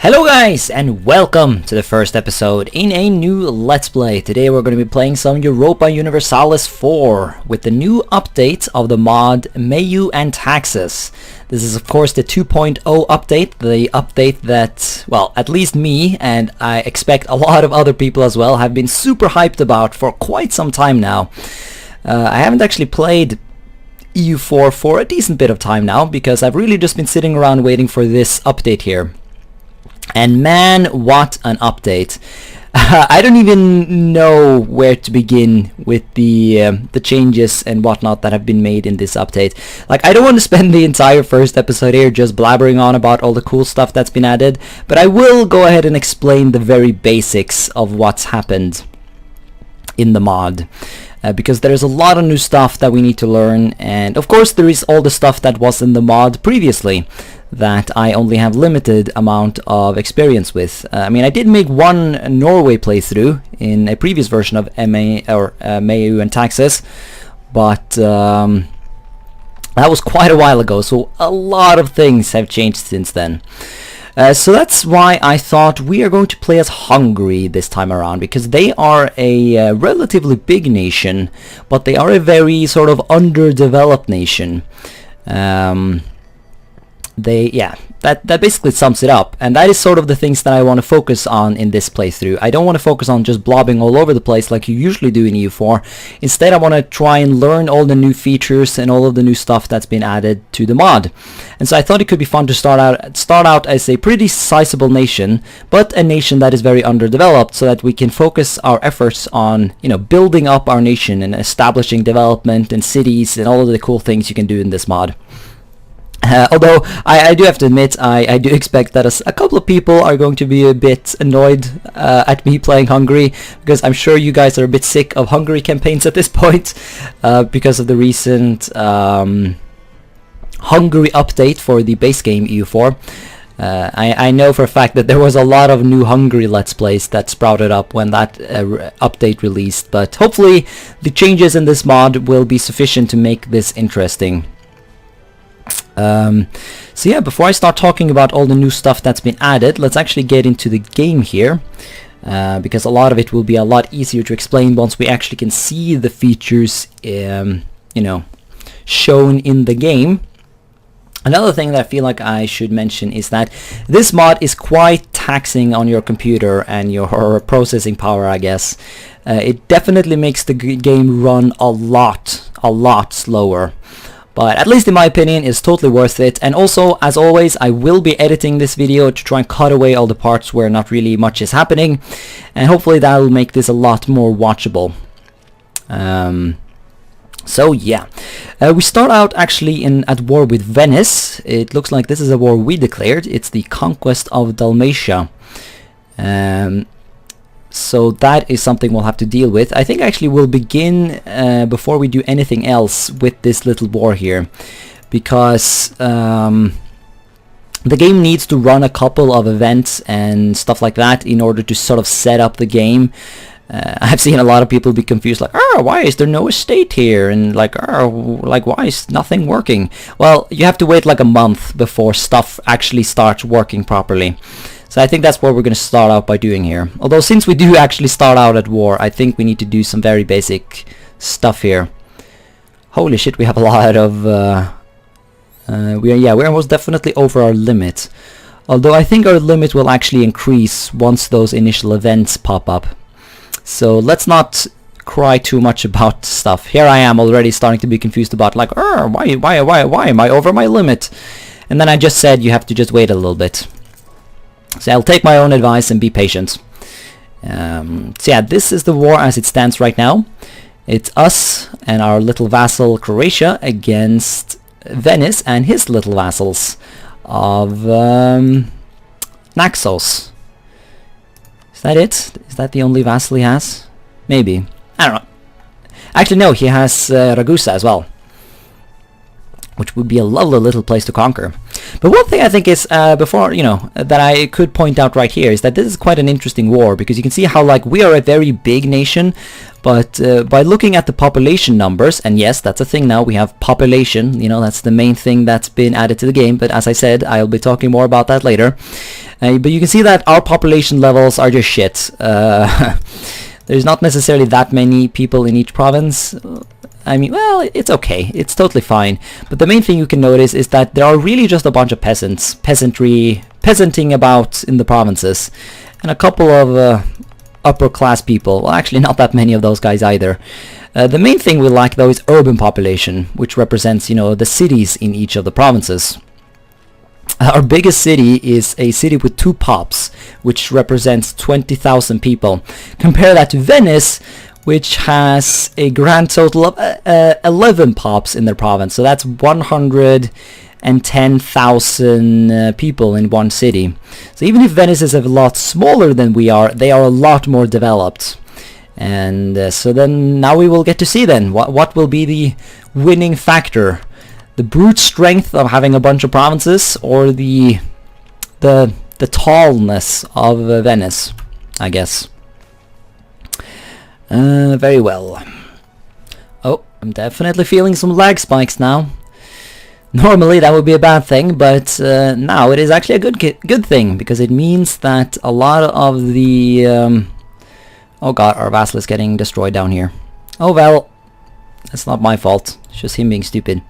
Hello guys, and welcome to the first episode in a new Let's Play. Today we're going to be playing some Europa Universalis 4 with the new update of the mod Meiou and Taxes. This is of course the 2.0 update, the update that, well, at least me and I expect a lot of other people as well have been super hyped about for quite some time now. I haven't actually played EU4 for a decent bit of time now because I've really just been sitting around waiting for this update here. And man, what an update. I don't even know where to begin with the changes and whatnot that have been made in this update. Like, I don't want to spend the entire first episode here just blabbering on about all the cool stuff that's been added, but I will go ahead and explain the very basics of what's happened in the mod. Because there's a lot of new stuff that we need to learn, and of course there is all the stuff that was in the mod previously that I only have limited amount of experience with. I mean, I did make one Norway playthrough in a previous version of Meiou and Taxes, but that was quite a while ago, so a lot of things have changed since then. So that's why I thought we are going to play as Hungary this time around, because they are a relatively big nation, but they are a very sort of underdeveloped nation. That basically sums it up, and that is sort of the things that I want to focus on in this playthrough. I don't want to focus on just blobbing all over the place like you usually do in EU4. Instead, I want to try and learn all the new features and all of the new stuff that's been added to the mod. And so I thought it could be fun to start out as a pretty sizable nation, but a nation that is very underdeveloped, so that we can focus our efforts on, you know, building up our nation and establishing development and cities and all of the cool things you can do in this mod. Although I do have to admit, I do expect that a couple of people are going to be a bit annoyed at me playing Hungary, because I'm sure you guys are a bit sick of Hungary campaigns at this point because of the recent Hungary update for the base game EU4. I know for a fact that there was a lot of new Hungary Let's Plays that sprouted up when that update released, but hopefully the changes in this mod will be sufficient to make this interesting. So yeah, before I start talking about all the new stuff that's been added, let's actually get into the game here, because a lot of it will be a lot easier to explain once we actually can see the features, you know, shown in the game. Another thing that I feel like I should mention is that this mod is quite taxing on your computer and your processing power, I guess. It definitely makes the game run a lot slower. But at least in my opinion, it's totally worth it. And also, as always, I will be editing this video to try and cut away all the parts where not really much is happening. And hopefully that will make this a lot more watchable. So yeah, we start out actually at war with Venice. It looks like this is a war we declared. It's the conquest of Dalmatia. So that is something we'll have to deal with. I think actually we'll begin before we do anything else with this little war here, because the game needs to run a couple of events and stuff like that in order to sort of set up the game. I've seen a lot of people be confused, like, oh, why is there no estate here? And like, oh, like, why is nothing working? Well, you have to wait like a month before stuff actually starts working properly. So I think that's what we're going to start out by doing here. Although since we do actually start out at war, I think we need to do some very basic stuff here. Holy shit, we have a lot of... we're almost definitely over our limit. Although I think our limit will actually increase once those initial events pop up. So let's not cry too much about stuff. Here I am already starting to be confused about, like, oh, why am I over my limit? And then I just said you have to just wait a little bit. So I'll take my own advice and be patient. So yeah, this is the war as it stands right now. It's us and our little vassal Croatia against Venice and his little vassals of Naxos. Is that it? Is that the only vassal he has? Maybe. I don't know. Actually no, he has Ragusa as well, which would be a lovely little place to conquer. But one thing I think is, before, you know, that I could point out right here is that this is quite an interesting war, because you can see how, like, we are a very big nation, but by looking at the population numbers, and yes, that's a thing now, we have population, you know, that's the main thing that's been added to the game, but as I said, I'll be talking more about that later. But you can see that our population levels are just shit. There's not necessarily that many people in each province. I mean, well, it's okay. It's totally fine. But the main thing you can notice is that there are really just a bunch of peasanting about in the provinces. And a couple of upper class people. Well, actually not that many of those guys either. The main thing we like though is urban population, which represents, you know, the cities in each of the provinces. Our biggest city is a city with 2 pops, which represents 20,000 people. Compare that to Venice, which has a grand total of 11 pops in their province. So that's 110,000 people in one city. So even if Venice is a lot smaller than we are, they are a lot more developed. And so then now we will get to see then what will be the winning factor. The brute strength of having a bunch of provinces, or the tallness of Venice, I guess. Very well. Oh, I'm definitely feeling some lag spikes now. Normally that would be a bad thing, but now it is actually a good thing, because it means that a lot of the oh god, our vassal is getting destroyed down here. Oh well, that's not my fault. It's just him being stupid.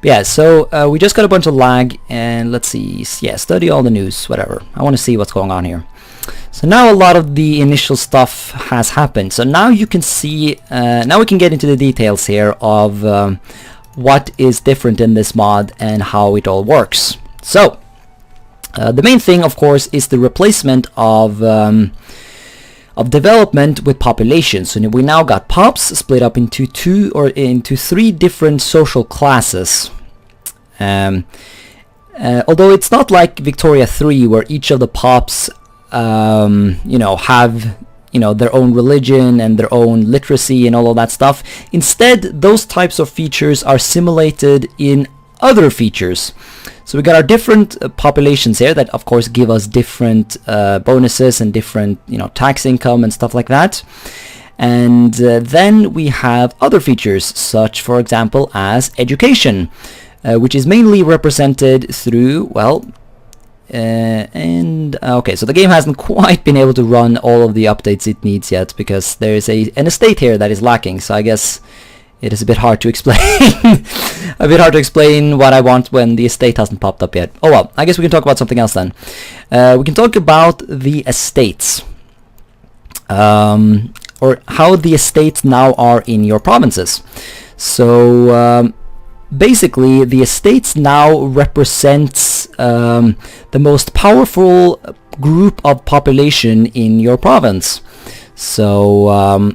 But yeah, so we just got a bunch of lag, and let's see. Yeah, study all the news, whatever. I want to see what's going on here. So now a lot of the initial stuff has happened. So now you can see, now we can get into the details here of what is different in this mod and how it all works. So the main thing, of course, is the replacement of development with population. So we now got pops split up into 3 different social classes. Although it's not like Victoria 3, where each of the pops you know, have, you know, their own religion and their own literacy and all of that stuff. Instead, those types of features are simulated in other features. So we got our different populations here that of course give us different bonuses and different, you know, tax income and stuff like that. And then we have other features, such for example as education, which is mainly represented through, well, okay, so the game hasn't quite been able to run all of the updates it needs yet, because there is an estate here that is lacking. So I guess it is a bit hard to explain. A bit hard to explain what I want when the estate hasn't popped up yet. Oh well, I guess we can talk about something else then. We can talk about the estates, or how the estates now are in your provinces. So basically, the estates now represents the most powerful group of population in your province. So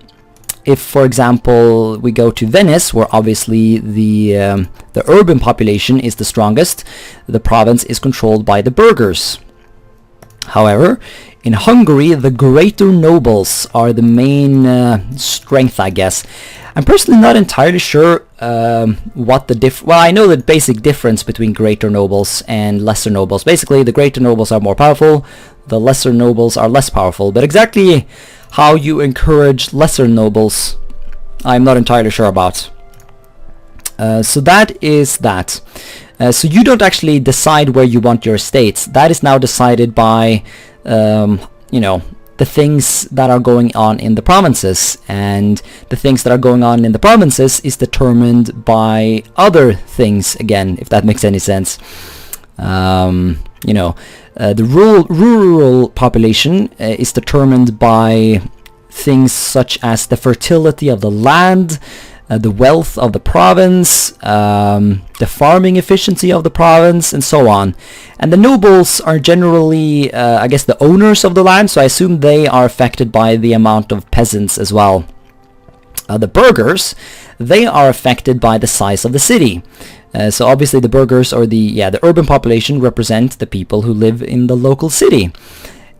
if, for example, we go to Venice, where obviously the urban population is the strongest, the province is controlled by the burghers. However, in Hungary, the greater nobles are the main strength, I guess. I'm personally not entirely sure what the well, I know the basic difference between greater nobles and lesser nobles. Basically, the greater nobles are more powerful, the lesser nobles are less powerful. But exactly how you encourage lesser nobles, I'm not entirely sure about. So that is that. So you don't actually decide where you want your estates. That is now decided by, you know, the things that are going on in the provinces, and the things that are going on in the provinces is determined by other things, again, if that makes any sense. You know, the rural population is determined by things such as the fertility of the land, the wealth of the province, the farming efficiency of the province, and so on. And the nobles are generally, I guess, the owners of the land, so I assume they are affected by the amount of peasants as well. The burghers, they are affected by the size of the city. So obviously the burghers, or the urban population, represent the people who live in the local city.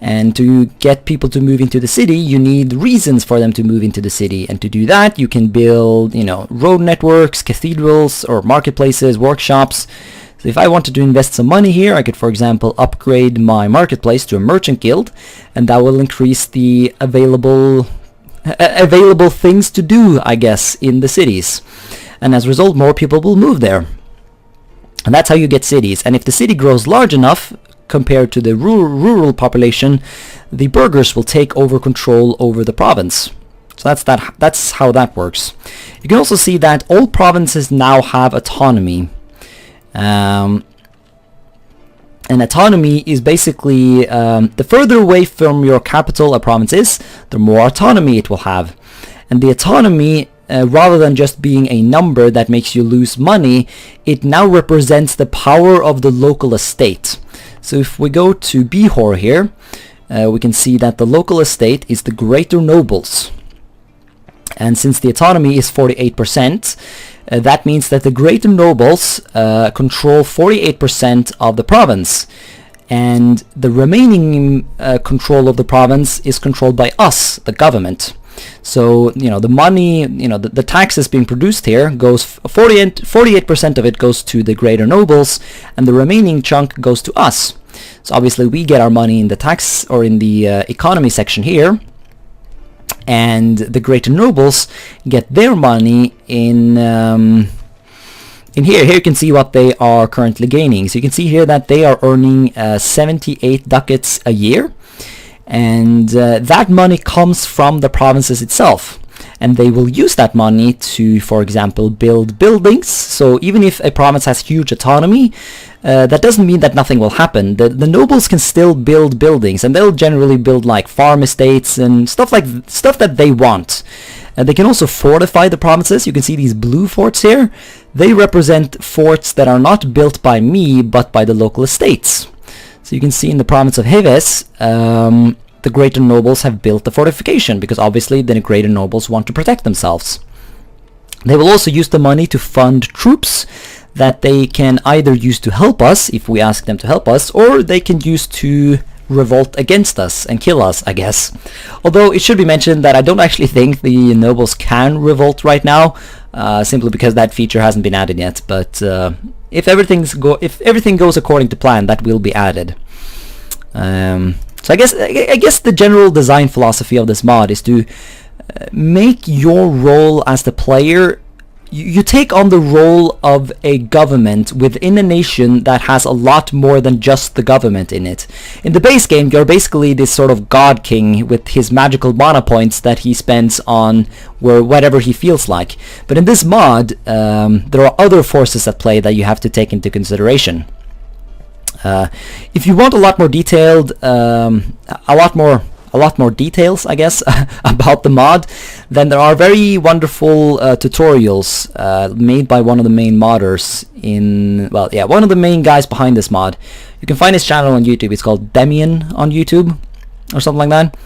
And to get people to move into the city, you need reasons for them to move into the city. And to do that, you can build, you know, road networks, cathedrals, or marketplaces, workshops. So if I wanted to invest some money here, I could, for example, upgrade my marketplace to a merchant guild, and that will increase the available things to do, I guess, in the cities. And as a result, more people will move there. And that's how you get cities. And if the city grows large enough, compared to the rural population, the burghers will take over control over the province. So that's how that works. You can also see that all provinces now have autonomy. And autonomy is basically the further away from your capital a province is, the more autonomy it will have. And the autonomy, rather than just being a number that makes you lose money, it now represents the power of the local estate. So if we go to Bihor here, we can see that the local estate is the greater nobles. And since the autonomy is 48%, that means that the greater nobles control 48% of the province. And the remaining control of the province is controlled by us, the government. So, the money, the taxes being produced here goes 48% of it goes to the greater nobles, and the remaining chunk goes to us. So obviously we get our money in the tax or in the economy section here, and the greater nobles get their money in here. Here you can see what they are currently gaining. So you can see here that they are earning 78 ducats a year. And that money comes from the provinces itself, and they will use that money to, for example, build buildings. So even if a province has huge autonomy, that doesn't mean that nothing will happen. The nobles can still build buildings, and they'll generally build like farm estates and stuff that they want. They can also fortify the provinces. You can see these blue forts here. They represent forts that are not built by me, but by the local estates. So you can see in the province of Heves, the greater nobles have built the fortification, because obviously the greater nobles want to protect themselves. They will also use the money to fund troops that they can either use to help us, if we ask them to help us, or they can use to revolt against us and kill us, I guess. Although it should be mentioned that I don't actually think the nobles can revolt right now, simply because that feature hasn't been added yet. But if everything goes according to plan, that will be added. So I guess the general design philosophy of this mod is to make your role as the player. You take on the role of a government within a nation that has a lot more than just the government in it. In the base game, you're basically this sort of god king with his magical mana points that he spends on whatever he feels like. But in this mod, there are other forces at play that you have to take into consideration. If you want a lot more detailed, a lot more details, I guess, about the mod, then there are very wonderful tutorials made by one of the main modders one of the main guys behind this mod. You can find his channel on YouTube. It's called Demian on YouTube or something like that,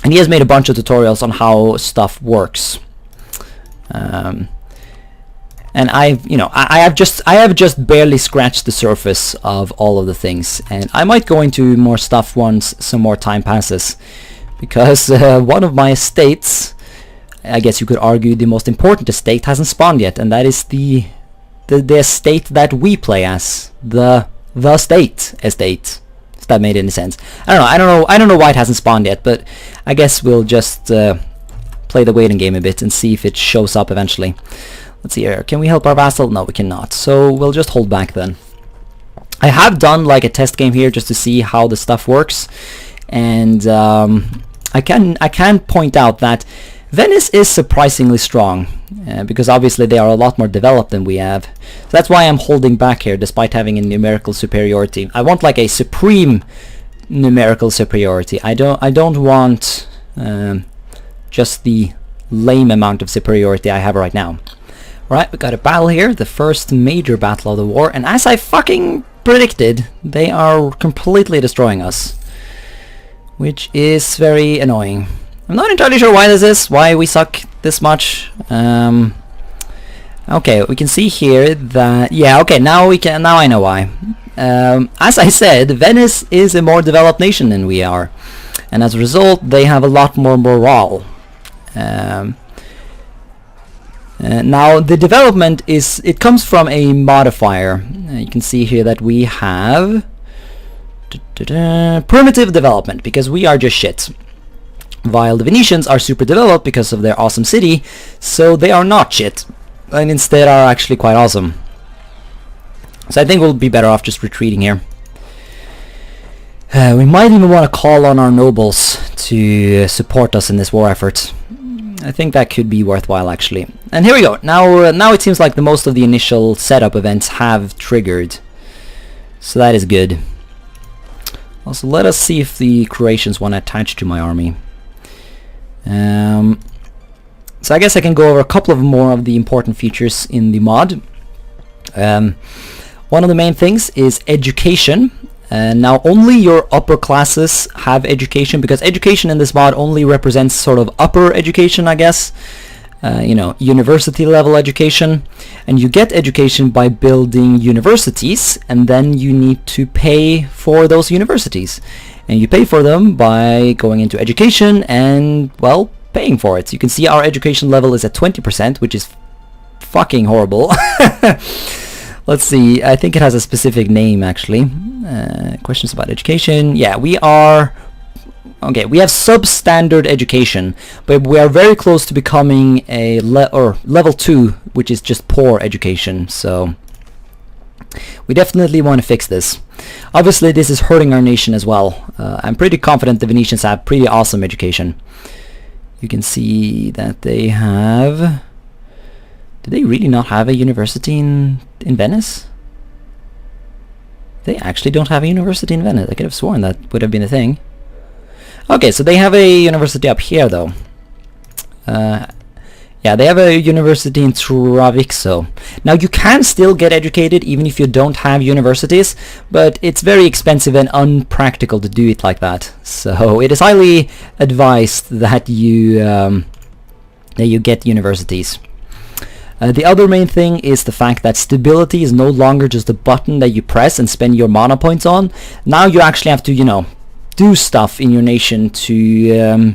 and he has made a bunch of tutorials on how stuff works. And I have just barely scratched the surface of all of the things, and I might go into more stuff once some more time passes, because one of my estates, I guess you could argue the most important estate, hasn't spawned yet, and that is the estate that we play as, the state estate. If that made any sense. I don't know why it hasn't spawned yet, but I guess we'll just play the waiting game a bit and see if it shows up eventually. Let's see here. Can we help our vassal? No, we cannot. So we'll just hold back then. I have done like a test game here just to see how the stuff works, and I can point out that Venice is surprisingly strong, because obviously they are a lot more developed than we have. So that's why I'm holding back here, despite having a numerical superiority. I want like a supreme numerical superiority. I don't want just the lame amount of superiority I have right now. Right, we got a battle here, the first major battle of the war, and as I fucking predicted, they are completely destroying us, which is very annoying. I'm not entirely sure why this is, why we suck this much. Okay, we can see here that now I know why. As I said, Venice is a more developed nation than we are, and as a result, they have a lot more morale. Now the development comes from a modifier. You can see here that we have primitive development, because we are just shit, while the Venetians are super developed because of their awesome city, so they are not shit, and instead are actually quite awesome. So I think we'll be better off just retreating here. We might even want to call on our nobles to support us in this war effort. I think that could be worthwhile, actually. And here we go. Now it seems like the most of the initial setup events have triggered. So that is good. Also, let us see if the Croatians want to attach to my army. So I guess I can go over a couple of more of the important features in the mod. One of the main things is education. Now only your upper classes have education, because education in this mod only represents sort of upper education, I guess. You know, university level education, and you get education by building universities, and then you need to pay for those universities, and you pay for them by going into education and, well, paying for it. So you can see our education level is at 20%, which is fucking horrible. Let's see, I think it has a specific name, actually. Questions about education. Yeah, we are... Okay, we have substandard education, but we are very close to becoming a level 2, which is just poor education, so we definitely want to fix this. Obviously, this is hurting our nation as well. I'm pretty confident the Venetians have pretty awesome education. You can see that they have... Did they really not have a university in Venice? They actually don't have a university in Venice. I could have sworn that would have been a thing. Okay, so they have a university up here, though. Yeah, they have a university in Treviso. Now, you can still get educated even if you don't have universities, but it's very expensive and unpractical to do it like that. So it is highly advised that you get universities. The other main thing is the fact that stability is no longer just a button that you press and spend your mana points on. Now you actually have to, you know, do stuff in your nation to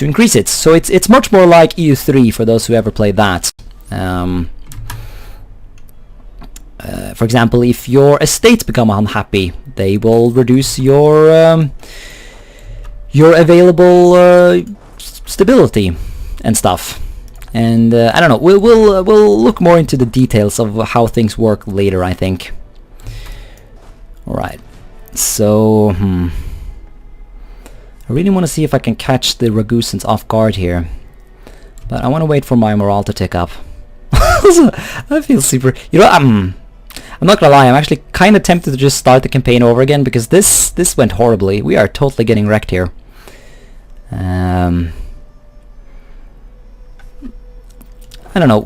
increase it. So it's much more like EU3 for those who ever played that. For example, if your estates become unhappy, they will reduce your available stability and stuff. And I don't know. We'll look more into the details of how things work later, I think. All right. So, I really want to see if I can catch the Ragusans off guard here, but I want to wait for my morale to tick up. I feel super. You know, I'm not gonna lie. I'm actually kind of tempted to just start the campaign over again, because this went horribly. We are totally getting wrecked here. I don't know.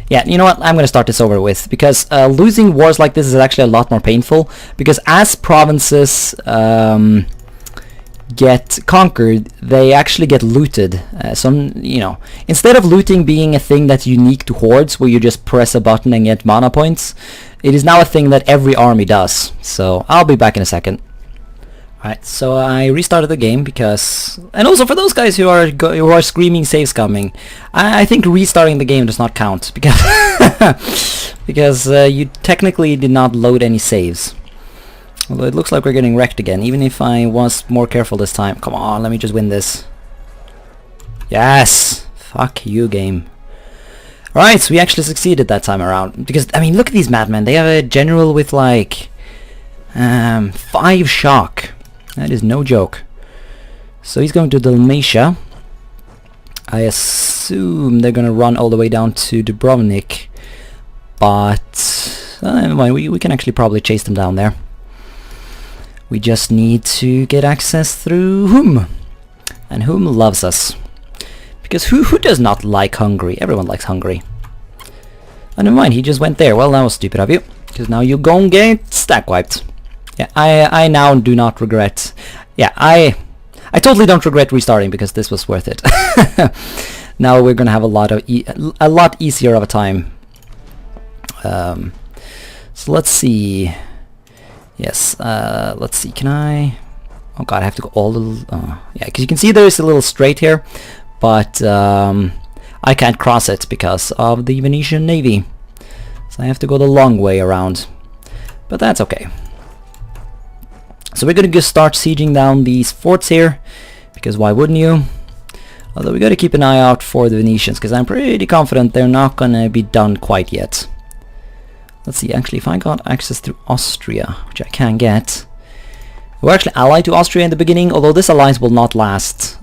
Yeah, you know what? I'm going to start this over with, because losing wars like this is actually a lot more painful, because as provinces get conquered, they actually get looted. You know, instead of looting being a thing that's unique to hordes, where you just press a button and get mana points, it is now a thing that every army does. So I'll be back in a second. Alright, so I restarted the game because... And also for those guys who are screaming saves coming, I think restarting the game does not count, because because you technically did not load any saves. Although it looks like we're getting wrecked again, even if I was more careful this time. Come on, let me just win this. Yes! Fuck you, game. Alright, so we actually succeeded that time around. Because, I mean, look at these madmen. They have a general with like... 5 shock. That is no joke. So he's going to Dalmatia. I assume they're gonna run all the way down to Dubrovnik, but never mind, we can actually probably chase them down there. We just need to get access through Hum, and Hum loves us, because who does not like Hungary? Everyone likes Hungary. Oh, never mind, he just went there. Well, that was stupid of you, because now you're gonna get stack wiped. Yeah, I now do not regret. Yeah, I totally don't regret restarting, because this was worth it. Now we're gonna have a lot easier of a time. So let's see. Yes, let's see. Can I? Oh god, I have to go all the. Yeah, because you can see there is a little strait here, but I can't cross it because of the Venetian navy. So I have to go the long way around, but that's okay. So we're gonna just start sieging down these forts here, because why wouldn't you? Although we gotta keep an eye out for the Venetians, because I'm pretty confident they're not gonna be done quite yet. let's see, actually, if I got access through Austria, which I can get, we're actually allied to Austria in the beginning, although this alliance will not last,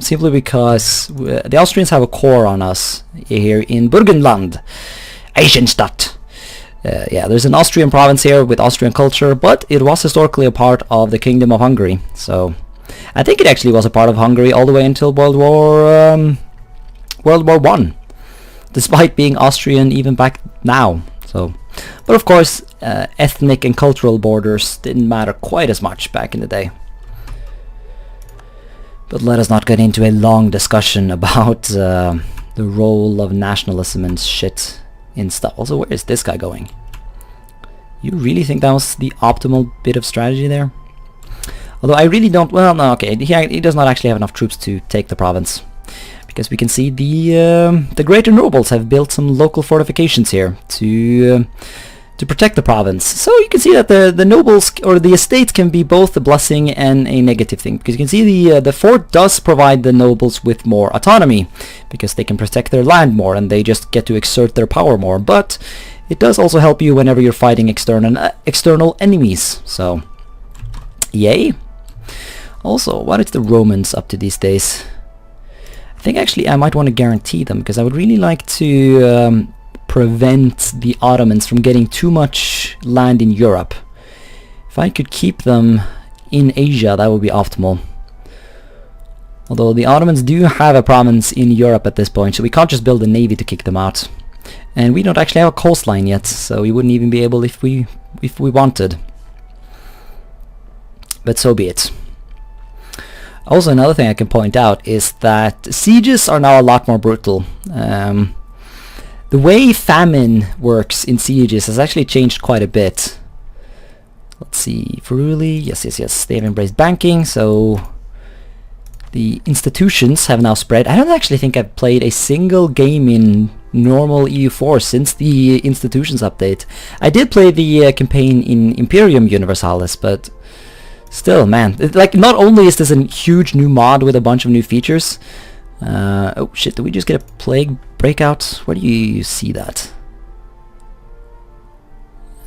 simply because the Austrians have a core on us here in Burgenland, Eisenstadt. Yeah, there's an Austrian province here with Austrian culture, but it was historically a part of the Kingdom of Hungary. So I think it actually was a part of Hungary all the way until World War One, despite being Austrian even back now. So, but of course, ethnic and cultural borders didn't matter quite as much back in the day. But let us not get into a long discussion about the role of nationalism and shit in stuff. Also, where is this guy going? You really think that was the optimal bit of strategy there? Although I really don't... Well, no, okay. He does not actually have enough troops to take the province. Because we can see the greater nobles have built some local fortifications here to protect the province. So you can see that the nobles or the estates can be both a blessing and a negative thing, because you can see the fort does provide the nobles with more autonomy because they can protect their land more and they just get to exert their power more. But it does also help you whenever you're fighting external enemies. So yay. Also, what is the Romans up to these days? I think actually I might want to guarantee them, because I would really like to prevent the Ottomans from getting too much land in Europe. If I could keep them in Asia, that would be optimal. Although the Ottomans do have a province in Europe at this point, so we can't just build a navy to kick them out. And we don't actually have a coastline yet, so we wouldn't even be able if we wanted. But so be it. Also, another thing I can point out is that sieges are now a lot more brutal. The way famine works in sieges has actually changed quite a bit. Let's see, Friuli, yes, they have embraced banking, so the institutions have now spread. I don't actually think I've played a single game in normal EU4 since the institutions update. I did play the campaign in Imperium Universalis, but still, man, like, not only is this a huge new mod with a bunch of new features. Oh shit, did we just get a plague breakout? Where do you see that?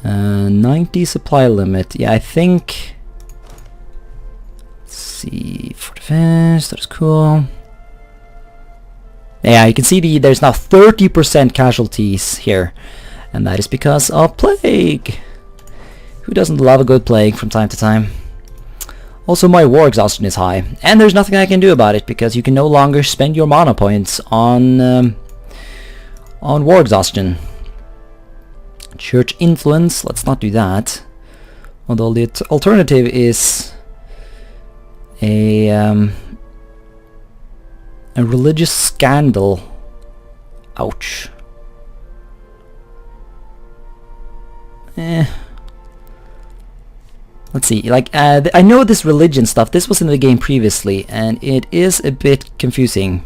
90 supply limit. Yeah, I think... Let's see... For defense, that's cool. Yeah, you can see there's now 30% casualties here. And that is because of plague. Who doesn't love a good plague from time to time? Also, my war exhaustion is high, and there's nothing I can do about it, because you can no longer spend your mana points on war exhaustion. Church influence, let's not do that. Although the alternative is a religious scandal. Ouch. Let's see, like, I know this religion stuff, this was in the game previously, and it is a bit confusing.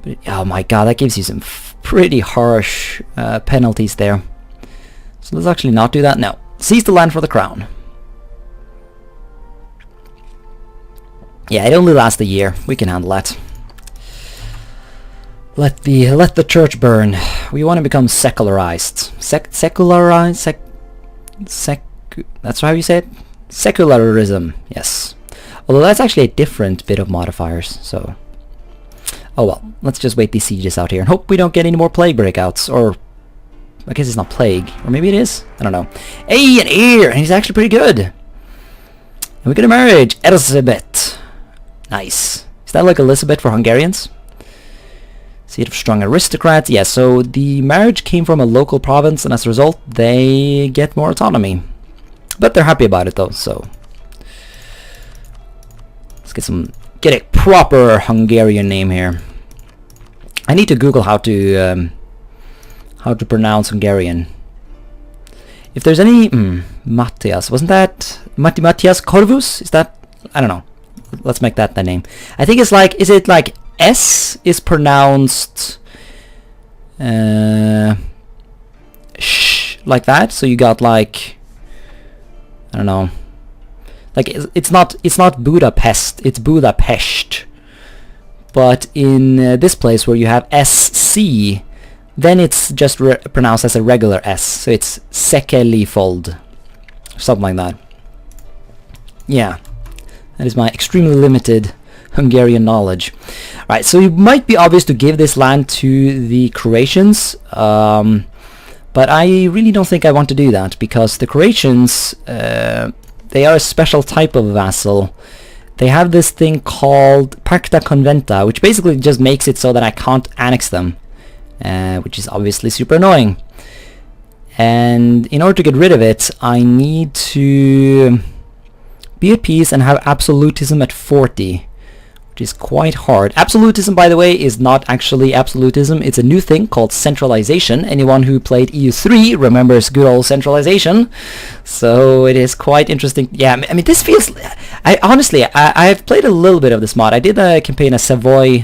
But, oh my god, that gives you some pretty harsh penalties there. So let's actually not do that. No. Seize the land for the crown. Yeah, it only lasts a year. We can handle that. Let the church burn. We want to become secularized. Secularized? That's how you say it? Secularism, yes. Although that's actually a different bit of modifiers, so... Oh well, let's just wait these sieges out here and hope we don't get any more plague breakouts, or... I guess it's not plague, or maybe it is? I don't know. Hey, an heir! And he's actually pretty good! And we get a marriage! Elizabeth! Nice. Is that like Elizabeth for Hungarians? Seat of strong aristocrats. Yeah, so the marriage came from a local province, and as a result, they get more autonomy. But they're happy about it though, so let's get a proper Hungarian name here. I need to Google how to pronounce Hungarian. If there's any Matthias, wasn't that Matthias Corvus? Is that, I don't know. Let's make that the name. I think it's like, is it like S is pronounced sh like that? So you got like, I don't know. Like it's not Budapest, it's Budapest. But in this place where you have SC, then it's just pronounced as a regular S. So it's sekelifold. Something like that. Yeah. That is my extremely limited Hungarian knowledge. Right, so it might be obvious to give this land to the Croatians, but I really don't think I want to do that, because the Croatians, they are a special type of vassal. They have this thing called Pacta Conventa, which basically just makes it so that I can't annex them, which is obviously super annoying. And in order to get rid of it, I need to be at peace and have absolutism at 40. Which is quite hard. Absolutism, by the way, is not actually absolutism. It's a new thing called centralization. Anyone who played EU3 remembers good old centralization. So it is quite interesting. Yeah, I mean, this feels... I've played a little bit of this mod. I did a campaign as Savoy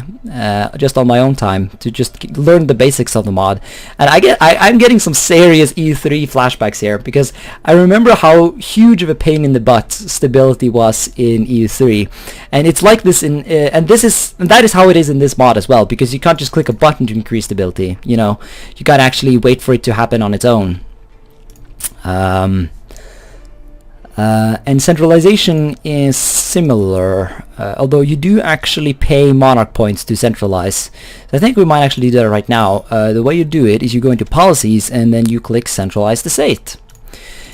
just on my own time to just learn the basics of the mod. And I'm getting some serious EU3 flashbacks here, because I remember how huge of a pain in the butt stability was in EU3. And it's like this in... and that is how it is in this mod as well, because you can't just click a button to increase stability. You know, you gotta actually wait for it to happen on its own. And centralization is similar, although you do actually pay monarch points to centralize. So I think we might actually do that right now. The way you do it is you go into policies and then you click centralize the state.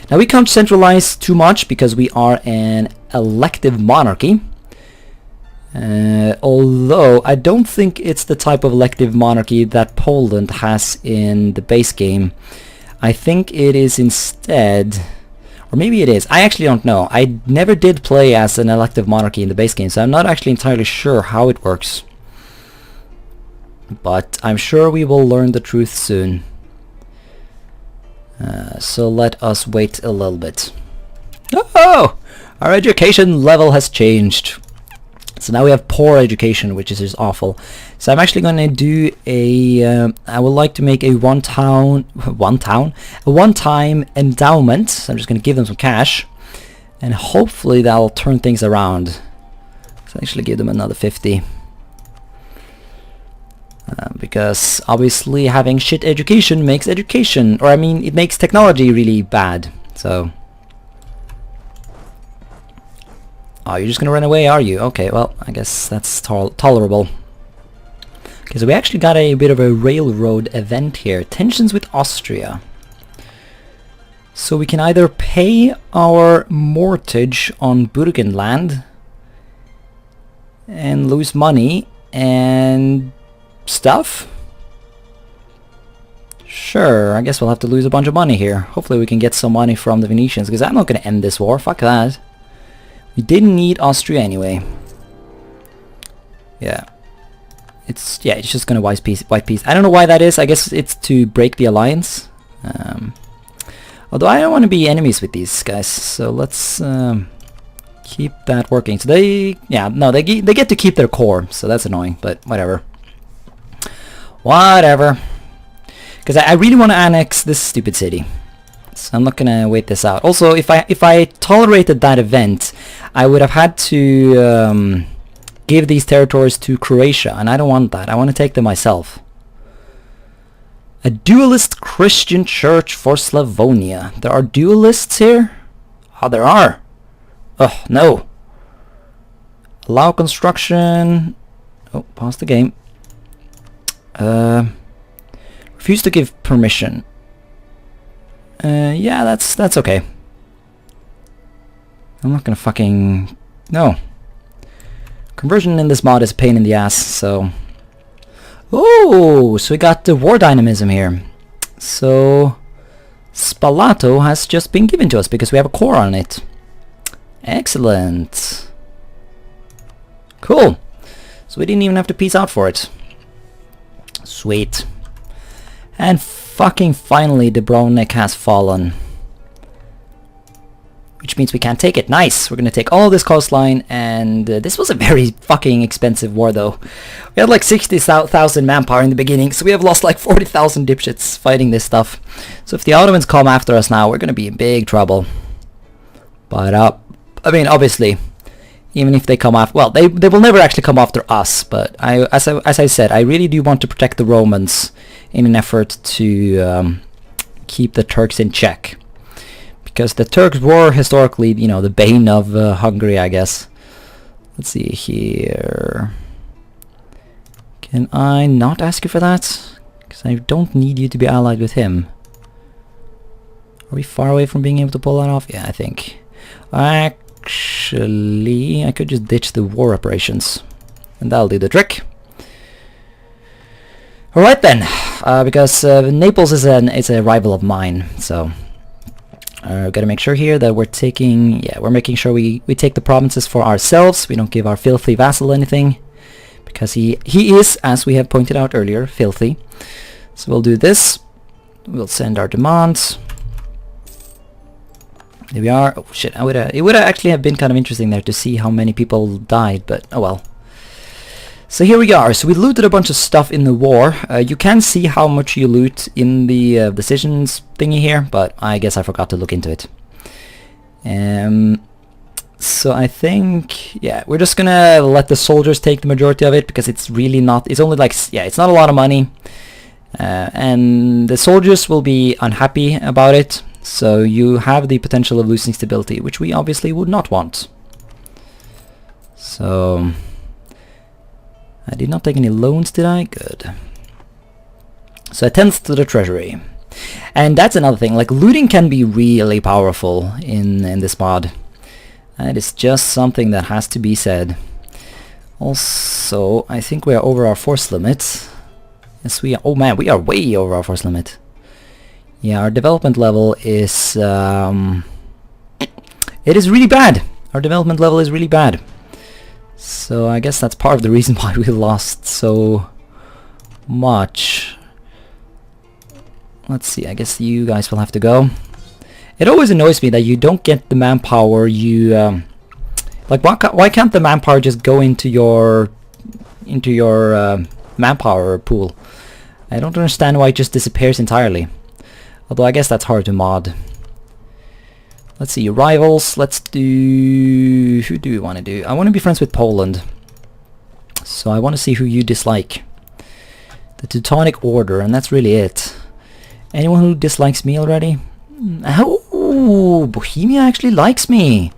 Now we can't centralize too much because we are an elective monarchy. Although I don't think it's the type of elective monarchy that Poland has in the base game. I think it is instead, or maybe it is, I actually don't know. I never did play as an elective monarchy in the base game, so I'm not actually entirely sure how it works. But I'm sure we will learn the truth soon. So let us wait a little bit. Oh! Our education level has changed. So now we have poor education, which is just awful. So I'm actually going to do a... I would like to make a one-time endowment. So I'm just going to give them some cash. And hopefully that'll turn things around. So actually give them another 50. Because obviously having shit education makes education... Or I mean, it makes technology really bad. So... Oh, you're just gonna run away, are you? Okay, well, I guess that's tolerable. Okay, so we actually got a bit of a railroad event here. Tensions with Austria. So we can either pay our mortgage on Burgenland and lose money and stuff. Sure, I guess we'll have to lose a bunch of money here. Hopefully we can get some money from the Venetians, because I'm not gonna end this war. Fuck that. We didn't need Austria anyway. Yeah. It's just gonna white peace. I don't know why that is. I guess it's to break the alliance. Although I don't want to be enemies with these guys, so let's keep that working. So they get to keep their core, so that's annoying, but whatever. Whatever. Because I really want to annex this stupid city. So I'm not gonna wait this out. Also, if I tolerated that event, I would have had to give these territories to Croatia, and I don't want that. I want to take them myself. A dualist Christian church for Slavonia. There are dualists here? Oh, there are. Oh, no. Allow construction. Oh, pause the game. Refuse to give permission. Yeah, that's okay. I'm not gonna fucking... No. Conversion in this mod is a pain in the ass, so... Oh, so we got the war dynamism here. So... Spalato has just been given to us because we have a core on it. Excellent. Cool. So we didn't even have to peace out for it. Sweet. And fucking finally Dubrovnik has fallen. Which means we can't take it. Nice! We're gonna take all this coastline, and this was a very fucking expensive war though. We had like 60,000 manpower in the beginning, so we have lost like 40,000 dipshits fighting this stuff. So if the Ottomans come after us now, we're gonna be in big trouble. But I mean, obviously, even if they come after... Well, they will never actually come after us, but as I said, I really do want to protect the Romans in an effort to keep the Turks in check. Because the Turks were historically, you know, the bane of Hungary, I guess. Let's see here. Can I not ask you for that? Because I don't need you to be allied with him. Are we far away from being able to pull that off? Yeah, I think. Actually, I could just ditch the war operations. And that'll do the trick. Alright then. Because Naples is a rival of mine, so... gotta make sure here that we're making sure we take the provinces for ourselves. We don't give our filthy vassal anything, because he is, as we have pointed out earlier, filthy. So we'll do this. We'll send our demands. There we are. Oh shit! It would actually have been kind of interesting there to see how many people died, but oh well. So here we are. So we looted a bunch of stuff in the war. You can see how much you loot in the decisions thingy here, but I guess I forgot to look into it. So I think, yeah, we're just gonna let the soldiers take the majority of it, because it's really not, it's only like, yeah, it's not a lot of money. And the soldiers will be unhappy about it, so you have the potential of losing stability, which we obviously would not want. So... I did not take any loans, did I? Good. So a 10th to the treasury. And that's another thing, like looting can be really powerful in this mod. That is just something that has to be said. Also, I think we are over our force limit. Yes, we are. Oh man, we are way over our force limit. Yeah, our development level is... it is really bad. Our development level is really bad. So I guess that's part of the reason why we lost so much. Let's see, I guess you guys will have to go. It always annoys me that you don't get the manpower you... like, why can't the manpower just go into your manpower pool? I don't understand why it just disappears entirely. Although I guess that's hard to mod. Let's see, rivals. Let's do... Who do we want to do? I want to be friends with Poland. So I want to see who you dislike. The Teutonic Order, and that's really it. Anyone who dislikes me already? Oh, Bohemia actually likes me.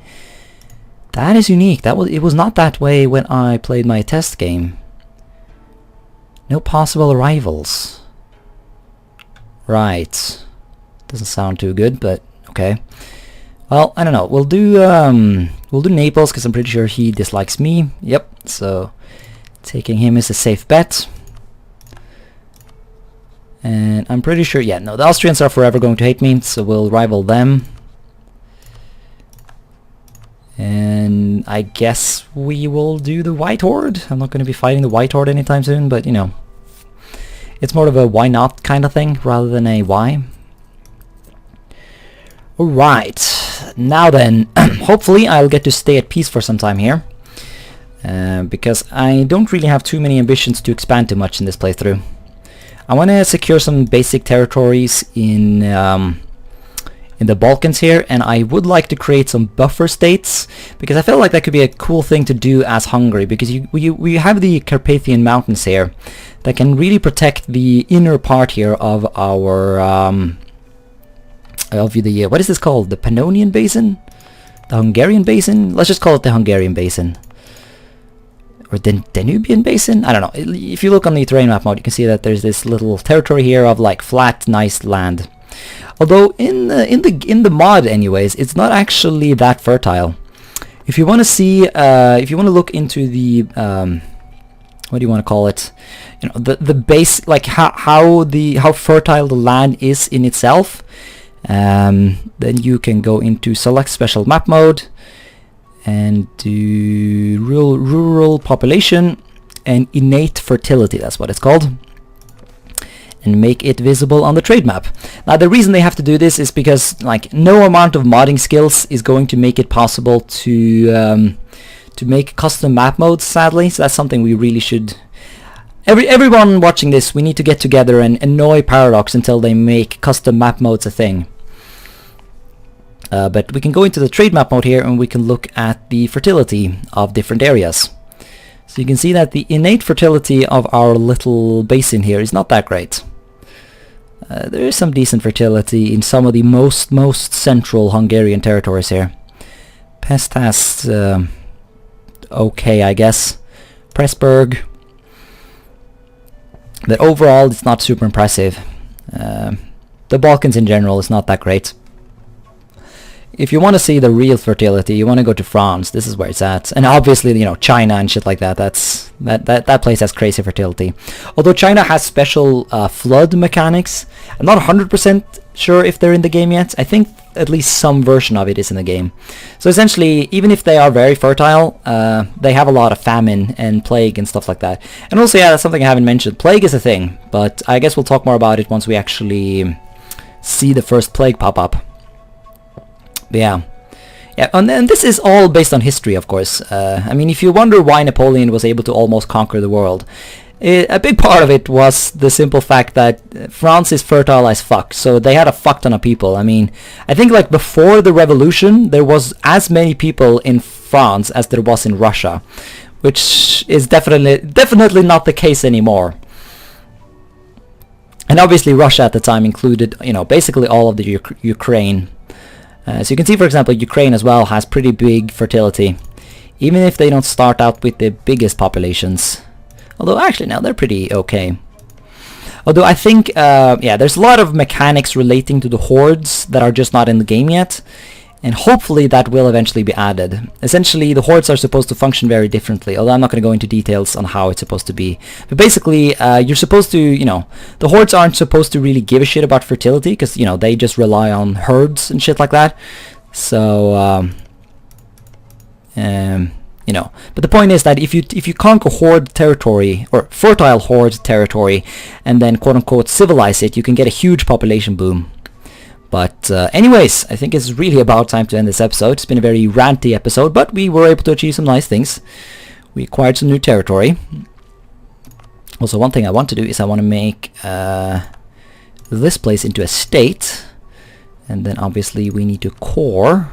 That is unique. It was not that way when I played my test game. No possible rivals. Right. Doesn't sound too good, but okay. Well, I don't know. We'll do Naples, because I'm pretty sure he dislikes me. Yep. So taking him is a safe bet. And I'm pretty sure, yeah, no, the Austrians are forever going to hate me, so we'll rival them. And I guess we will do the White Horde. I'm not going to be fighting the White Horde anytime soon, but you know, it's more of a why not kind of thing rather than a why. Alright, now then, hopefully I'll get to stay at peace for some time here. Because I don't really have too many ambitions to expand too much in this playthrough. I want to secure some basic territories in the Balkans here, and I would like to create some buffer states, because I feel like that could be a cool thing to do as Hungary, because we have the Carpathian Mountains here that can really protect the inner part here of our what is this called? The Pannonian Basin? The Hungarian Basin? Let's just call it the Hungarian Basin. Or the Danubian Basin? I don't know. If you look on the terrain map mode, you can see that there's this little territory here of like flat, nice land. Although in the mod, anyways, it's not actually that fertile. If you want to see, if you want to look into the what do you want to call it? You know, the base, like how fertile the land is in itself. Then you can go into select special map mode and do rural population and innate fertility, that's what it's called, and make it visible on the trade map. Now the reason they have to do this is because like no amount of modding skills is going to make it possible to make custom map modes, sadly, so that's something we really should... Everyone watching this, we need to get together and annoy Paradox until they make custom map modes a thing. But we can go into the trade map mode here and we can look at the fertility of different areas. So you can see that the innate fertility of our little basin here is not that great. There is some decent fertility in some of the most central Hungarian territories here. Pest has okay, I guess. Pressburg. But overall, it's not super impressive. The Balkans in general is not that great. If you want to see the real fertility, you want to go to France. This is where it's at. And obviously, you know, China and shit like that. That place has crazy fertility. Although China has special flood mechanics. I'm not 100% sure if they're in the game yet. I think at least some version of it is in the game. So essentially, even if they are very fertile, they have a lot of famine and plague and stuff like that. And also, yeah, that's something I haven't mentioned. Plague is a thing, but I guess we'll talk more about it once we actually see the first plague pop up. But yeah, and this is all based on history, of course. I mean, if you wonder why Napoleon was able to almost conquer the world, a big part of it was the simple fact that France is fertile as fuck, so they had a fuck ton of people. I mean, I think like before the revolution, there was as many people in France as there was in Russia, which is definitely not the case anymore. And obviously Russia at the time included, you know, basically all of the Ukraine. So you can see, for example, Ukraine as well has pretty big fertility, even if they don't start out with the biggest populations. Although actually now they're pretty okay. Although I think, yeah, there's a lot of mechanics relating to the hordes that are just not in the game yet. And hopefully that will eventually be added. Essentially, the hordes are supposed to function very differently, although I'm not going to go into details on how it's supposed to be. But basically, you're supposed to, you know, the hordes aren't supposed to really give a shit about fertility, because, you know, they just rely on herds and shit like that. So, you know, but the point is that if you conquer horde territory, or fertile horde territory, and then quote-unquote civilize it, you can get a huge population boom. But anyways, I think it's really about time to end this episode. It's been a very ranty episode, but we were able to achieve some nice things. We acquired some new territory. Also, one thing I want to do is I want to make this place into a state. And then obviously we need to core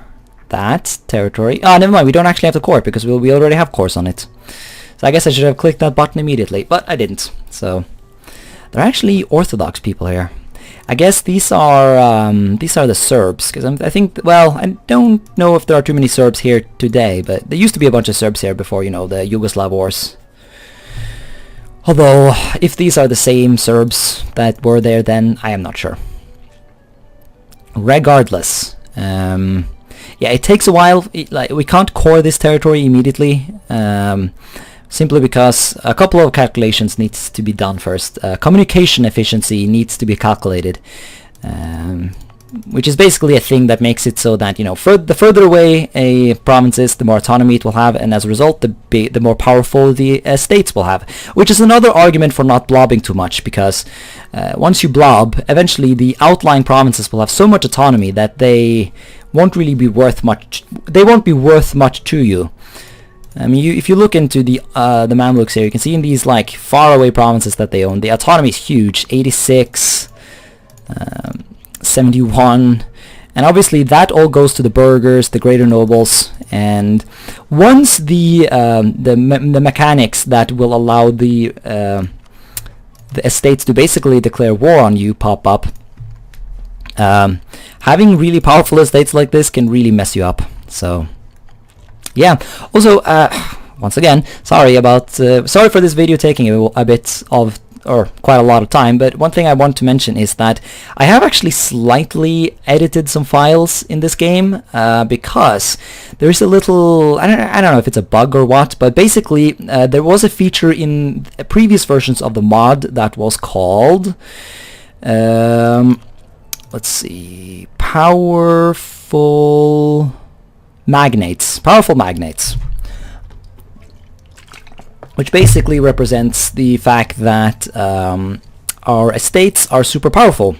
that territory. Ah, never mind, we don't actually have the core because we already have cores on it. So I guess I should have clicked that button immediately, but I didn't. So they're actually Orthodox people here. I guess these are the Serbs, because I think, well, I don't know if there are too many Serbs here today, but there used to be a bunch of Serbs here before, you know, the Yugoslav wars. Although, if these are the same Serbs that were there then, I am not sure. Regardless, yeah, it takes a while. Like, we can't core this territory immediately. Simply because a couple of calculations needs to be done first. Communication efficiency needs to be calculated, which is basically a thing that makes it so that, you know, the further away a province is, the more autonomy it will have, and as a result, the more powerful the states will have. Which is another argument for not blobbing too much, because once you blob, eventually the outlying provinces will have so much autonomy that they won't really be worth much. They won't be worth much to you. I mean, if you look into the Mamluks here, you can see in these like faraway provinces that they own, the autonomy is huge, 86, 71, and obviously that all goes to the burghers, the greater nobles, and once the mechanics that will allow the estates to basically declare war on you pop up, having really powerful estates like this can really mess you up. So yeah. Also, once again, sorry for this video taking a bit of, or quite a lot of time, but one thing I want to mention is that I have actually slightly edited some files in this game, because there is a little, I don't know if it's a bug or what, but basically there was a feature in previous versions of the mod that was called, let's see, powerful magnates, which basically represents the fact that our estates are super powerful,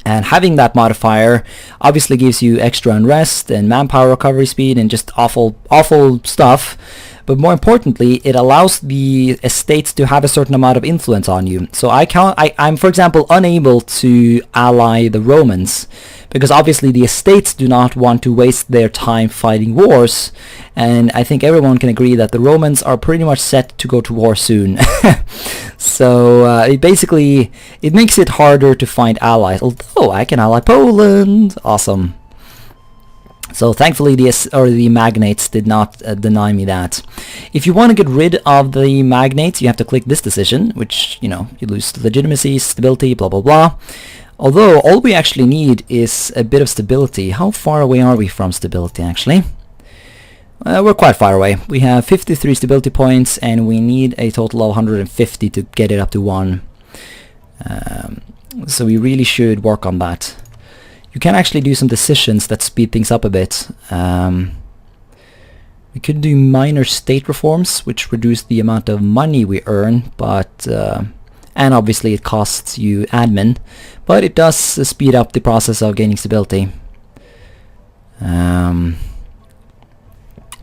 and having that modifier obviously gives you extra unrest and manpower recovery speed and just awful stuff. But more importantly, it allows the estates to have a certain amount of influence on you. So I'm, for example, unable to ally the Romans, because obviously the estates do not want to waste their time fighting wars, and I think everyone can agree that the Romans are pretty much set to go to war soon. So it makes it harder to find allies, although I can ally Poland. Awesome. So thankfully the magnates did not deny me that. If you want to get rid of the magnates, you have to click this decision, which, you know, you lose legitimacy, stability, blah blah blah. Although all we actually need is a bit of stability. How far away are we from stability actually? We're quite far away. We have 53 stability points and we need a total of 150 to get it up to 1. So we really should work on that. You can actually do some decisions that speed things up a bit. We could do minor state reforms, which reduce the amount of money we earn, but and obviously it costs you admin, but it does speed up the process of gaining stability.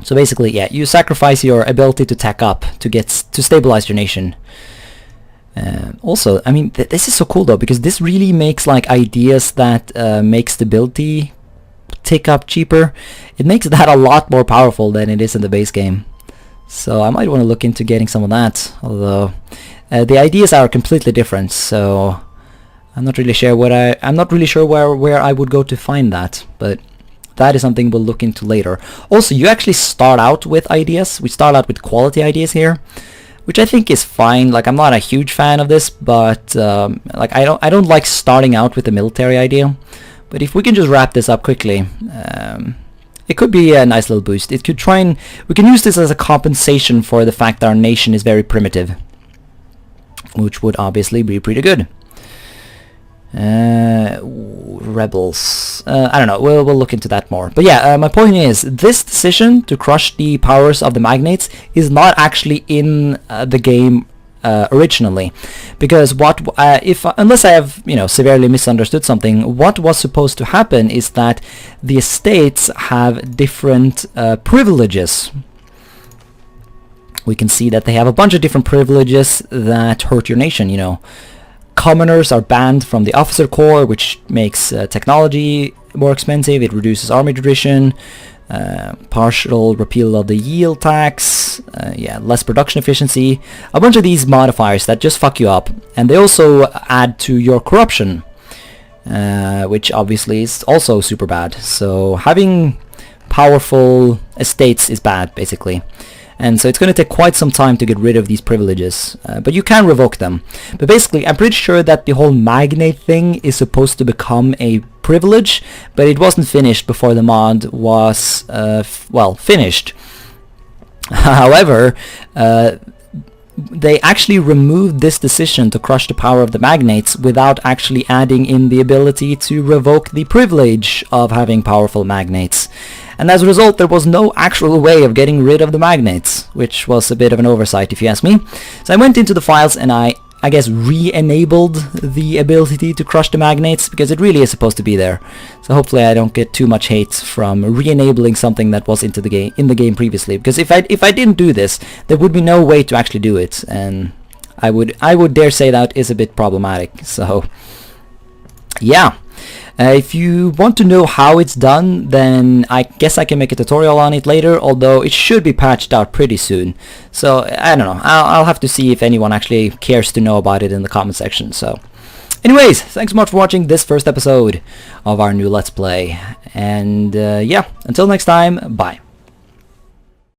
So basically, yeah, you sacrifice your ability to tech up to stabilize your nation. Also, I mean, this is so cool though, because this really makes like ideas that make stability tick up cheaper. It makes that a lot more powerful than it is in the base game. So I might want to look into getting some of that, although the ideas are completely different. So I'm not really sure where I would go to find that, but that is something we'll look into later. Also, you actually start out with ideas. We start out with quality ideas here, which I think is fine. Like, I'm not a huge fan of this, but like I don't like starting out with a military idea. But if we can just wrap this up quickly, it could be a nice little boost. We can use this as a compensation for the fact that our nation is very primitive, which would obviously be pretty good. Rebels. I don't know. We'll look into that more. But yeah, my point is, this decision to crush the powers of the magnates is not actually in the game originally, because unless I have, you know, severely misunderstood something, what was supposed to happen is that the estates have different privileges. We can see that they have a bunch of different privileges that hurt your nation, you know. Commoners are banned from the officer corps, which makes technology more expensive. It reduces army tradition. Partial repeal of the yield tax. Less production efficiency. A bunch of these modifiers that just fuck you up. And they also add to your corruption, which obviously is also super bad. So having powerful estates is bad, basically. And so it's going to take quite some time to get rid of these privileges, but you can revoke them. But basically, I'm pretty sure that the whole magnate thing is supposed to become a privilege, but it wasn't finished before the mod was, finished. However, they actually removed this decision to crush the power of the magnates without actually adding in the ability to revoke the privilege of having powerful magnates. And as a result, there was no actual way of getting rid of the magnates, which was a bit of an oversight if you ask me. So I went into the files and I guess re-enabled the ability to crush the magnates, because it really is supposed to be there. So hopefully I don't get too much hate from re-enabling something that was in the game previously, because if I didn't do this, there would be no way to actually do it, and I would dare say that is a bit problematic. So yeah. If you want to know how it's done, then I guess I can make a tutorial on it later, although it should be patched out pretty soon. So I don't know, I'll have to see if anyone actually cares to know about it in the comment section. So anyways, thanks so much for watching this first episode of our new Let's Play. And yeah, until next time, bye.